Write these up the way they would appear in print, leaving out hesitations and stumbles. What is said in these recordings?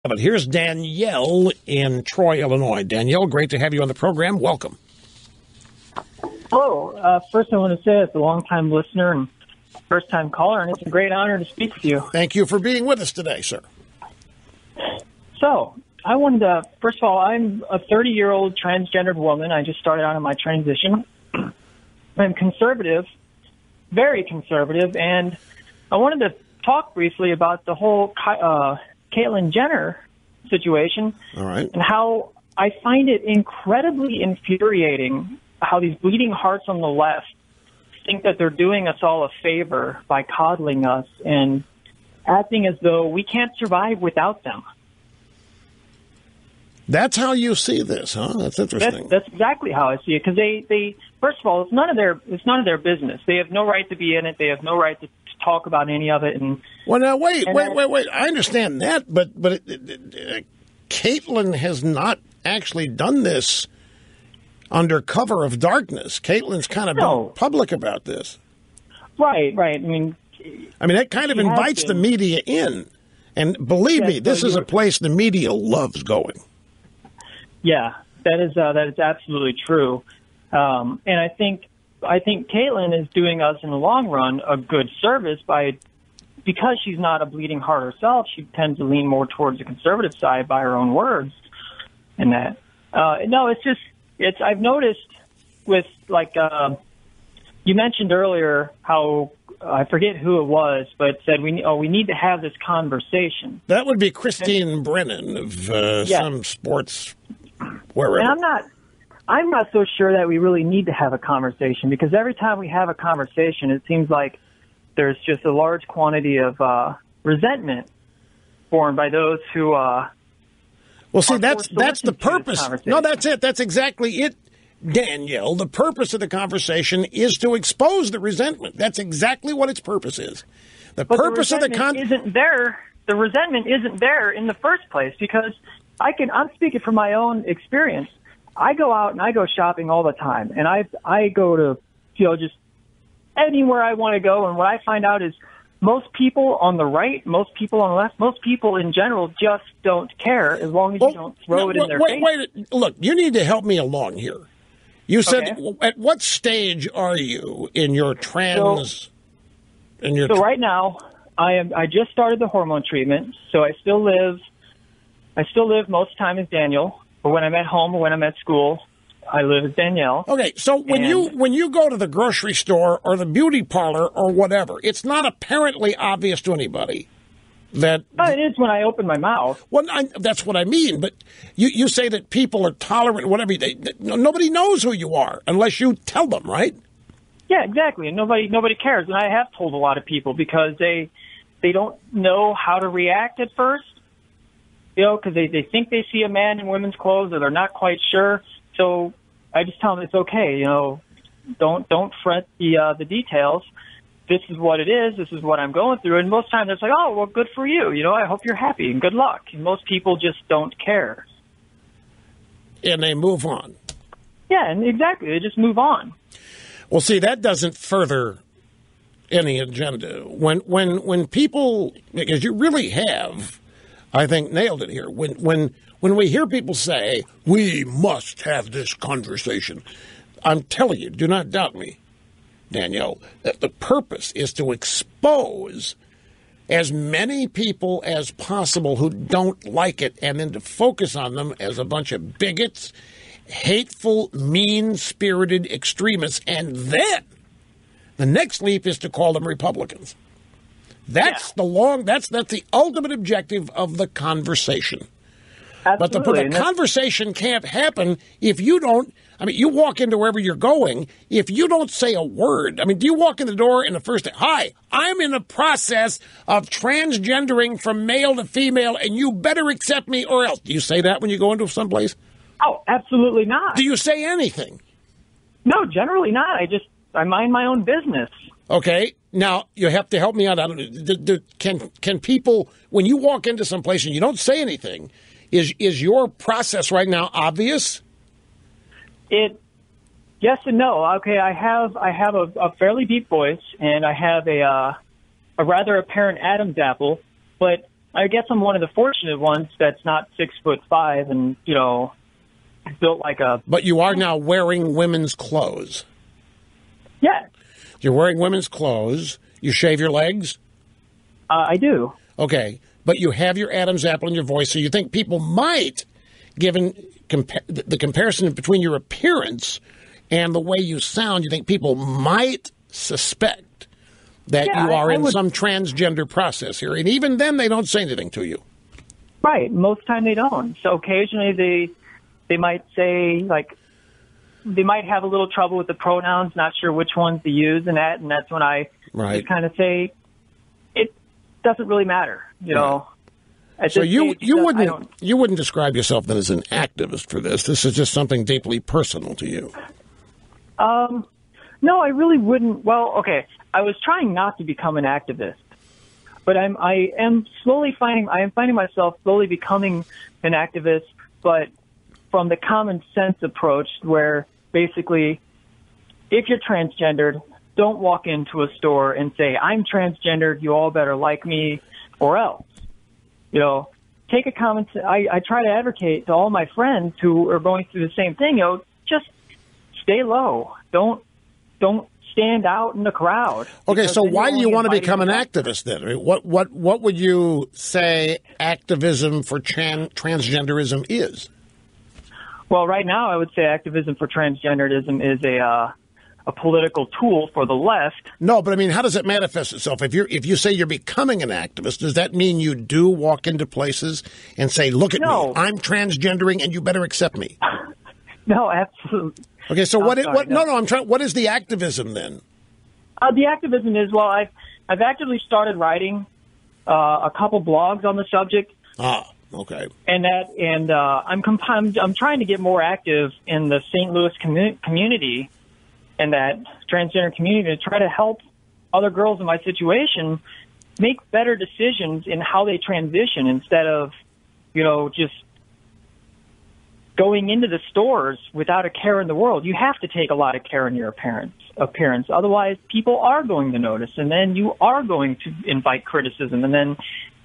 But here's Danielle in Troy, Illinois. Danielle, great to have you on the program. Welcome. Hello. First, I want to say it's a long-time listener and first-time caller, and it's a great honor to speak with you. Thank you for being with us today, sir. So, I wanted to, first of all, I'm a 30-year-old transgendered woman. I just started out on my transition. I'm conservative, very conservative, and I wanted to talk briefly about the whole Caitlyn Jenner situation. All right. And how I find it incredibly infuriating how these bleeding hearts on the left think that they're doing us all a favor by coddling us and acting as though we can't survive without them. That's how you see this, huh? That's interesting. That's exactly how I see it. Because they first of all, it's none of their business. They have no right to be in it. They have no right to talk about any of it. And well, now wait. I understand that, but Caitlyn has not actually done this under cover of darkness. Caitlyn's kind of been public about this. Right. I mean, that kind of invites the media in, and believe me, this is a place the media loves going. Yeah, that is absolutely true, and I think Caitlyn is doing us in the long run a good service because she's not a bleeding heart herself. She tends to lean more towards the conservative side by her own words, and that. No, I've noticed with you mentioned earlier how I forget who it was, but said we need to have this conversation. That would be Christine Brennan of some sports. Wherever. And I'm not so sure that we really need to have a conversation, because every time we have a conversation, it seems like there's just a large quantity of resentment borne by those who. Well, see, that's the purpose. No, that's it. That's exactly it, Danielle. The purpose of the conversation is to expose the resentment. That's exactly what its purpose is. The purpose of the isn't there. The resentment isn't there in the first place, because I'm speaking from my own experience. I go out and I go shopping all the time, and I go to, just anywhere I want to go. And what I find out is most people on the right, most people on the left, most people in general just don't care as long as you don't throw it in their face. Wait, look, you need to help me along here. You said, at what stage are you in your trans? So right now, I just started the hormone treatment, so I still live most of the time as Daniel, but when I'm at home or when I'm at school, I live as Danielle. Okay, so when you go to the grocery store or the beauty parlor or whatever, it's not apparently obvious to anybody that... it is when I open my mouth. Well, that's what I mean, but you say that people are tolerant, whatever. Nobody knows who you are unless you tell them, right? Yeah, exactly, and nobody cares. And I have told a lot of people because they don't know how to react at first. Because they think they see a man in women's clothes, or they're not quite sure. So I just tell them it's okay. Don't fret the details. This is what it is. This is what I'm going through. And most times it's like, oh, well, good for you. I hope you're happy and good luck. And most people just don't care. And they move on. Yeah, and exactly. They just move on. Well, see, that doesn't further any agenda. When people, because you really have, I think, nailed it here. When we hear people say, we must have this conversation, I'm telling you, do not doubt me, Danielle, that the purpose is to expose as many people as possible who don't like it, and then to focus on them as a bunch of bigots, hateful, mean-spirited extremists, and then the next leap is to call them Republicans. That's that's the ultimate objective of the conversation. Absolutely. But the conversation can't happen if you don't. You walk into wherever you're going, if you don't say a word. Do you walk in the door and the first day, hi, I'm in the process of transgendering from male to female, and you better accept me or else. Do you say that when you go into someplace? Oh, absolutely not. Do you say anything? No, generally not. I mind my own business. Okay. Now, you have to help me out. Can people, when you walk into some place and you don't say anything, is your process right now obvious? Yes and no. Okay, I have a fairly deep voice, and I have a rather apparent Adam's apple, but I guess I'm one of the fortunate ones that's not 6'5" and, you know, built like a... But you are now wearing women's clothes. Yeah. You're wearing women's clothes. You shave your legs? I do. Okay. But you have your Adam's apple in your voice, so you think people might, given the comparison between your appearance and the way you sound, you think people might suspect that you are in some transgender process here. And even then, they don't say anything to you. Right. Most of the time, they don't. So occasionally, they might say, like, they might have a little trouble with the pronouns, not sure which ones to use and that's when I just kind of say, it doesn't really matter, you know. So you wouldn't describe yourself then as an activist for this. This is just something deeply personal to you. No, I really wouldn't. Well, okay, I was trying not to become an activist, but I am finding myself slowly becoming an activist, but from the common sense approach where basically if you're transgendered, don't walk into a store and say, I'm transgendered, you all better like me or else. You know, take a common sense. I try to advocate to all my friends who are going through the same thing, you know, just stay low. Don't stand out in the crowd. Okay, so why do you want to become an activist then? I mean, what would you say activism for transgenderism is? Well, right now I would say activism for transgenderism is a political tool for the left. No, but I mean, how does it manifest itself? If you say you're becoming an activist, does that mean you do walk into places and say, look at me, I'm transgendering and you better accept me? No, absolutely. Okay, so what is the activism then? The activism is, well, I've actively started writing a couple blogs on the subject. Okay. And I'm trying to get more active in the St. Louis community and that transgender community to try to help other girls in my situation make better decisions in how they transition instead of, you know, just going into the stores without a care in the world. You have to take a lot of care in your appearance. Otherwise, people are going to notice, and then you are going to invite criticism, and then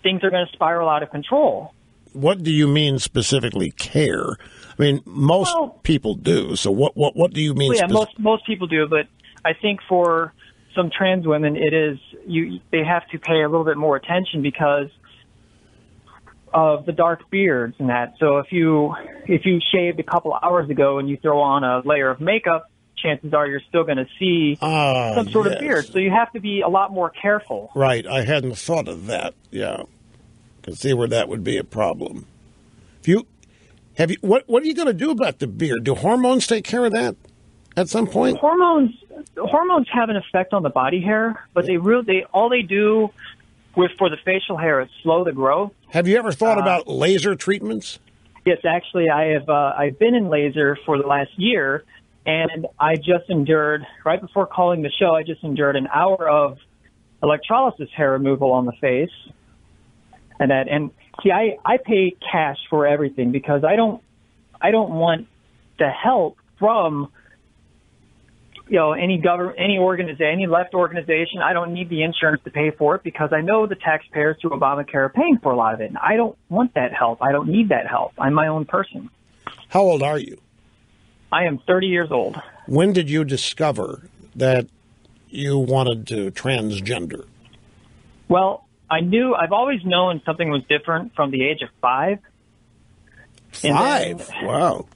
things are going to spiral out of control. What do you mean specifically, care? I mean, most people do. So what do you mean? Well, yeah, most people do, but I think for some trans women, they have to pay a little bit more attention because of the dark beards and that. So if you shaved a couple hours ago and you throw on a layer of makeup, chances are you're still going to see some sort of beard. So you have to be a lot more careful. Right. I hadn't thought of that. Yeah. Can see where that would be a problem. What are you going to do about the beard? Do hormones take care of that at some point? Hormones have an effect on the body hair, but all they do for the facial hair is slow the growth. Have you ever thought about laser treatments? Yes, actually, I've been in laser for the last year, and I just endured, right before calling the show, I just endured an hour of electrolysis hair removal on the face. And see, I pay cash for everything because I don't want the help from, you know, any left organization. I don't need the insurance to pay for it because I know the taxpayers through Obamacare are paying for a lot of it. And I don't want that help. I don't need that help. I'm my own person. How old are you? I am 30 years old. When did you discover that you wanted to transgender? Well, I've always known something was different from the age of 5. 5? Wow.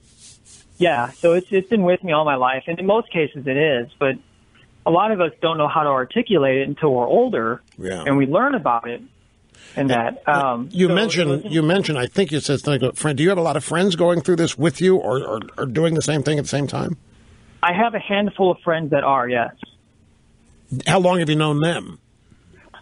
Yeah, so it's been with me all my life, and in most cases it is, but a lot of us don't know how to articulate it until we're older, and we learn about it. And that you mentioned, I think you said something about friend. Do you have a lot of friends going through this with you, or doing the same thing at the same time? I have a handful of friends that are, yes. How long have you known them?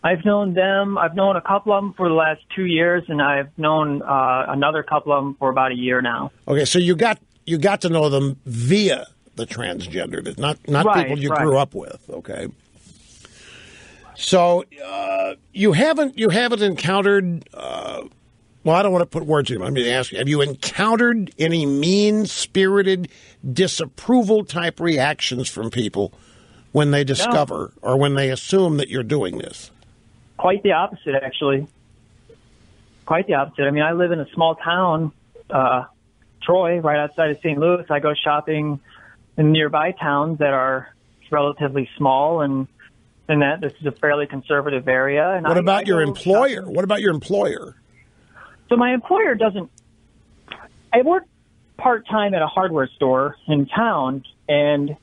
I've known them. I've known a couple of them for the last 2 years, and I've known another couple of them for about a year now. Okay, so you got to know them via the transgender, not people you grew up with. Okay. So you haven't encountered. Well, I don't want to put words in. I'm going to ask you: have you encountered any mean-spirited disapproval type reactions from people when they discover or when they assume that you're doing this? Quite the opposite, actually. quite the opposite. I mean, I live in a small town, Troy, right outside of St. Louis. I go shopping in nearby towns that are relatively small, and that this is a fairly conservative area. And what about your employer? What about your employer? So my employer doesn't. I work part-time at a hardware store in town, and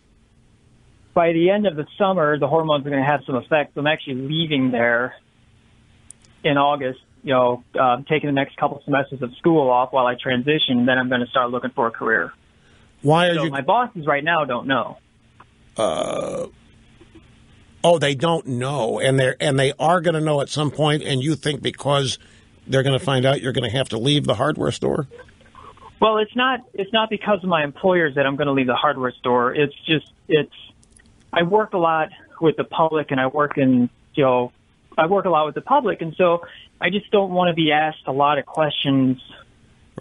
by the end of the summer, the hormones are going to have some effect. So I'm actually leaving there in August, taking the next couple semesters of school off while I transition, and then I'm going to start looking for a career. Why are you? My bosses right now don't know. They don't know, and they are going to know at some point, and you think because they're going to find out you're going to have to leave the hardware store? Well, it's not because of my employers that I'm going to leave the hardware store. I work a lot with the public, and I work a lot with the public, and so I just don't want to be asked a lot of questions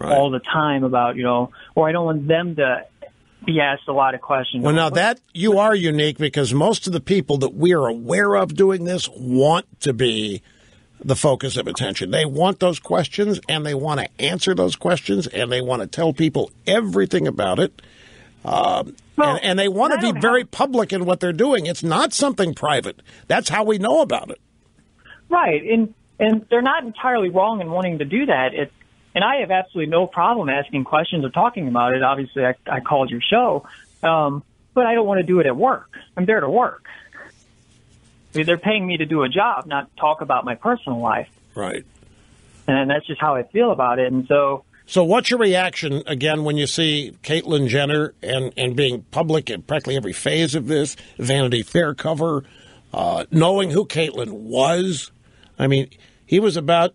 all the time about, or I don't want them to be asked a lot of questions. Well, now that you are unique, because most of the people that we are aware of doing this want to be the focus of attention. They want those questions, and they want to answer those questions, and they want to tell people everything about it. And they want to be very public in what they're doing. It's not something private. That's how we know about it. Right. And they're not entirely wrong in wanting to do that. And I have absolutely no problem asking questions or talking about it. Obviously, I called your show, but I don't want to do it at work. I'm there to work. I mean, they're paying me to do a job, not talk about my personal life. Right. And that's just how I feel about it. And so what's your reaction, again, when you see Caitlyn Jenner and being public in practically every phase of this, Vanity Fair cover, knowing who Caitlyn was? I mean, she was about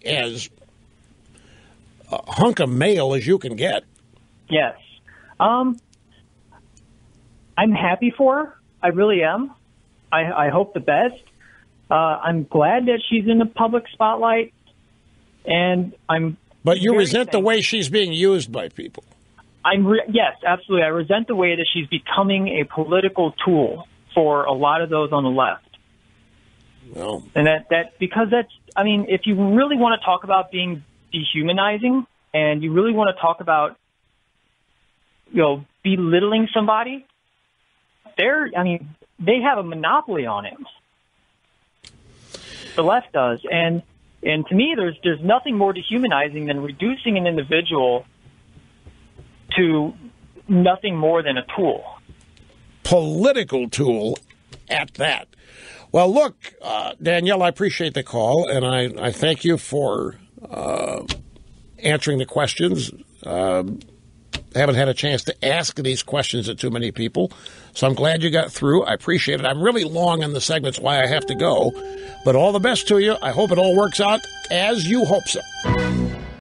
as a hunk of mail as you can get. Yes. I'm happy for her. I really am. I hope the best. I'm glad that she's in the public spotlight, and But you resent the way she's being used by people. Yes, absolutely. I resent the way that she's becoming a political tool for a lot of those on the left. Well, and because if you really want to talk about being dehumanizing, and you really want to talk about, belittling somebody, they have a monopoly on it. The left does. And to me, there's nothing more dehumanizing than reducing an individual to nothing more than a tool. Political tool at that. Well, look, Danielle, I appreciate the call, and I thank you for answering the questions. Haven't had a chance to ask these questions to too many people, so I'm glad you got through. I appreciate it. I'm really long on the segments, why I have to go, but all the best to you. I hope it all works out as you hope so.